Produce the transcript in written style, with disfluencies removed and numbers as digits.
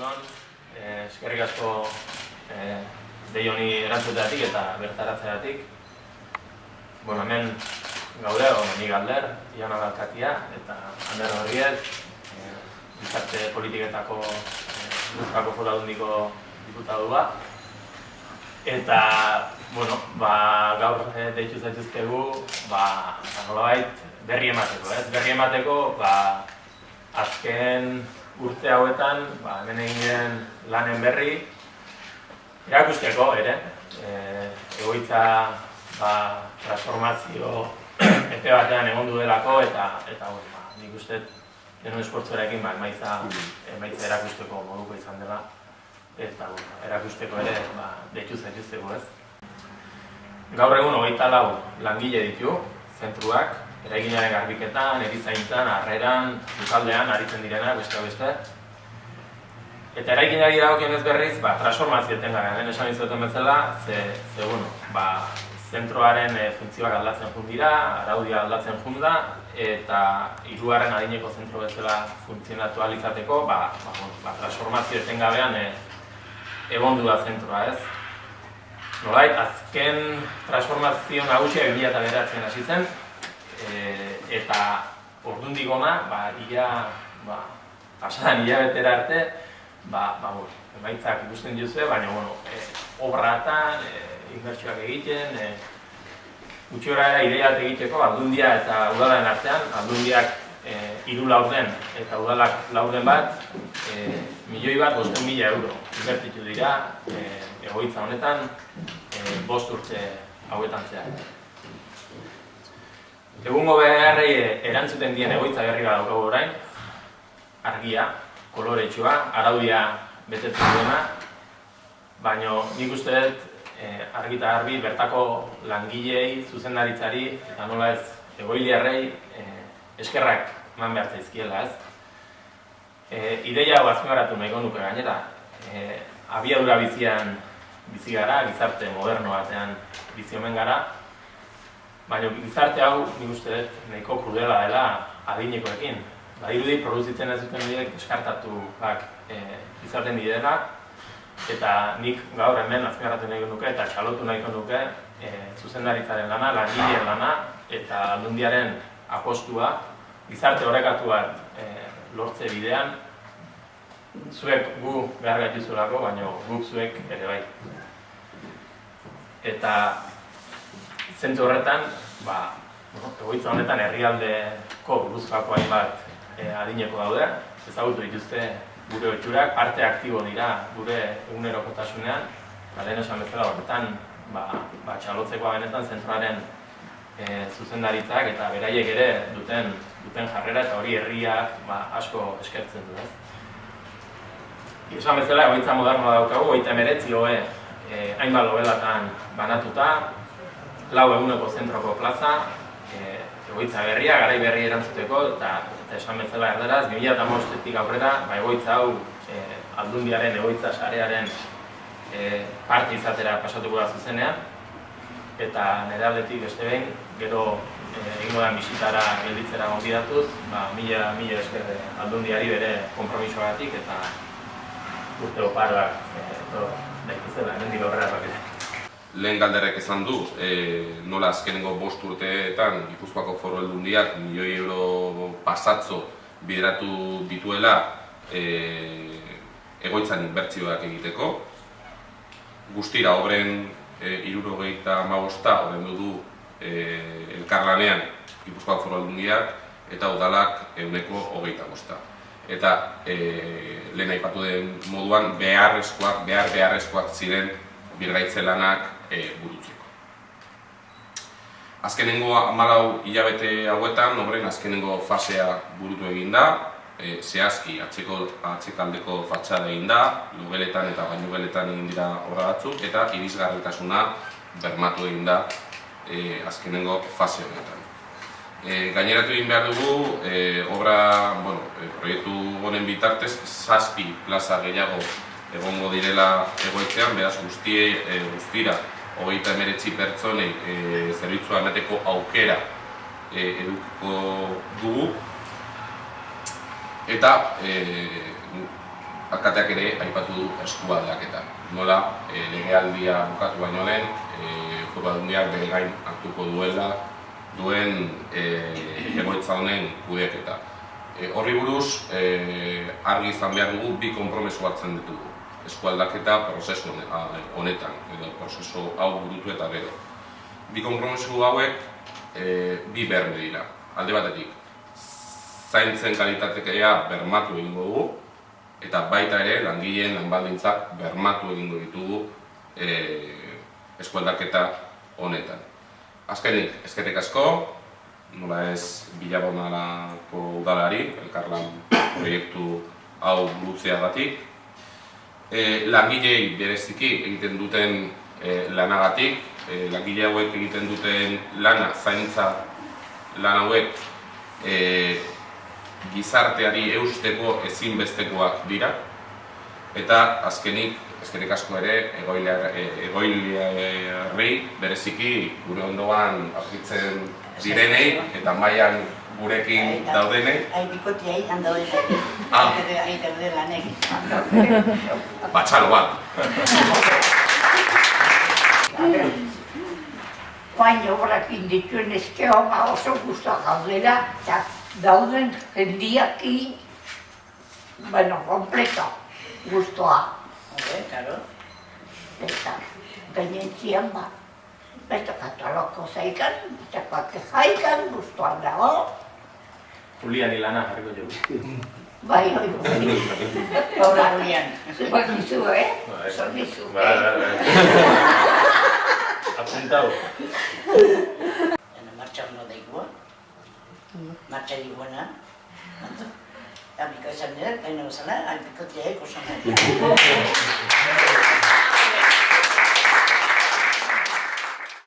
egunon, eskerrik asko dei honi erantzuteatik eta bertaratzeatik. Hemen gaude, ni Galder, Iona Galkatia eta Ander Rodríguez, gizarte politiketako Gipuzkoako Foru Aldundiko diputadua. Eta, gaur deitu zaituztegu, nolabait berri emateko, ez? Berri emateko, azken urte hauetan, hemen egin lanen berri, erakusteko ere, egoitza transformazio epe batean egon duelako eta nik uste genuen esfortzuarekin emaitza erakusteko moduko izan dela eta erakusteko ere deitu zaituztegu, ez? Gaur egun 24 langile ditu, zentruak, eraikinaren garbiketan, erizaintzan, harreran, sukaldean aritzen direnak, beste. Eta eraikinari dagokionez berriz, transformazio etengabean, esan izuten bezala, zentroaren funtzioak aldatzen jun dira, araudia aldatzen jun da, eta hirugarren adineko zentro bezala funtzionatu ahal izateko, transformazio etengabean egondu da zentroa, ez? Nolait, azken transformazio nagusia 2009an hasi zen, eta ordundik hona, pasadan hilabetera arte, emaitzak ikusten dituzue, baina obratan, inbertsioak egiten, gutxi gora ideiak egiteko Aldundia eta udalaren artean, Aldundiak 3 laurden eta udalak laurden bat, 1.500.000 euro inbertitu dira egoitza honetan 5 urte hauetan zehar. Egungo beharrei erantzuten dien egoitza berri bat daukagu orain, argia, koloretsua, araudia betetzen duena, baina nik uste dut argi eta garbi bertako langilei, zuzendaritzari eta nola ez egoiliarrei eskerrak eman behar zaizkiela, ez? Ideia hau azpimarratu nahiko nuke gainera, abiadura bizian bizi gara, gizarte moderno batean bizi omen gara, baina gizarte hau nik uste dut nahiko krudela dela adinekoekin. Badirudi produzitzen ez duten horiek deskartatuak izaten direla, eta nik gaur hemen azpimarratu nahiko nuke eta txalotu nahiko nuke zuzendaritzaren lana, langileen lana eta Aldundiaren apostua, gizarte orekatu bat lortze bidean, zuek gu behar gaituzulako, baina guk zuek ere bai. Eta zentzu horretan, egoitza honetan herrialdeko Gipuzkoako hainbat adineko daude, ezagutu dituzte gure ohiturak, parte aktibo dira gure egunerokotasunean, lehen esan bezala horretan txalotzekoa benetan zentroaren zuzendaritzak eta beraiek ere duten jarrera eta hori herriak asko eskertzen du, ez? Esan bezala egoitza modernoa daukagu, 39 loe hainbat lobelatan banatuta, 4 eguneko zentroko plaza, egoitza berria, garai berri erantzuteko eta esan bezala erderaz, 2015-tik aurrera, egoitza hau Aldundiaren egoitza sarearen parte izatera pasatuko da zuzenean, eta nire aldetik beste behin, gero egingo da bisitara gelditzera gonbidatuz, mila esker Aldundiari bere konpromisoagatik eta urte oparoak daitezela, hemendik aurrera bakete. Lehen Galderrek esan du, nola azkenengo 5 urteetan Gipuzkoako Foru Aldundiak 1.000.000 euro pasatzo bideratu dituela egoitzan inbertsioak egiteko. Guztira, obren 75 ordaindu du elkarlanean Gipuzkoako Foru Aldundiak eta udalak 125. Eta lehen aipatu den moduan beharrezkoak ziren birgaitze lanak burutzeko. Azkenengo 14 hilabete hauetan, obren azkenengo fasea burutu egin da, zehazki atzekaldeko fatxada egin da, logeletan eta bainugeletan egin dira obra batzuk, eta irisgarritasuna bermatu egin da azkenengo fase honetan. Gaineratu egin behar dugu, proiektu honen bitartez, 7 plaza gehiago egongo direla egoitzean, beraz guztira 39 pertsonei zerbitzua emateko aukera edukiko dugu. Eta alkateak ere aipatu du eskualdaketa. Nola, legealdia bukatu baino lehen, Foru Aldundiak bere gain hartuko duen egoitza honen kudeaketa. Horri buruz, argi izan behar dugu bi konpromeso hartzen ditugu. Eskualdaketa prozesu honetan, edo prozesu hau burutu eta gero. Bi konpromesu hauek bi berme dira. Alde batetik, zaintzen kalitatekea bermatu egingo dugu, eta baita ere langileen lanbaldintzak bermatu egingo ditugu eskualdaketa honetan. Azkenik, eskerrik asko, nola ez Bilabonarako udalari, elkarlan proiektu hau burutzeagatik. Langileei bereziki egiten duten lanagatik, langile hauek egiten duten lana, zaintza lan hauek gizarteari eusteko ezinbestekoak dira. Eta azkenik, eskerrik asko ere, egoiliarrei bereziki gure ondoan aurkitzen direnei eta mailan gurekin daudenei. Bikotiai handaudenak, aiterde lanek. Batxalo bat. Baina obrak indituen ezkeo oso guztua gaudela, eta dauden jendiaki, kompleto guztua. Karo. Eta gainentzian beste katoloko zaikan, bestekoak jaikan, guztuan dago. Julian ilana jarriko dugu. Bai. Hola, Julian. Zupak nizu, Zornizu. Apuntau. Martxa hono daigua. Martxa diguana. Eta biko esan dira, baina gozala, bikotiaek osan dira.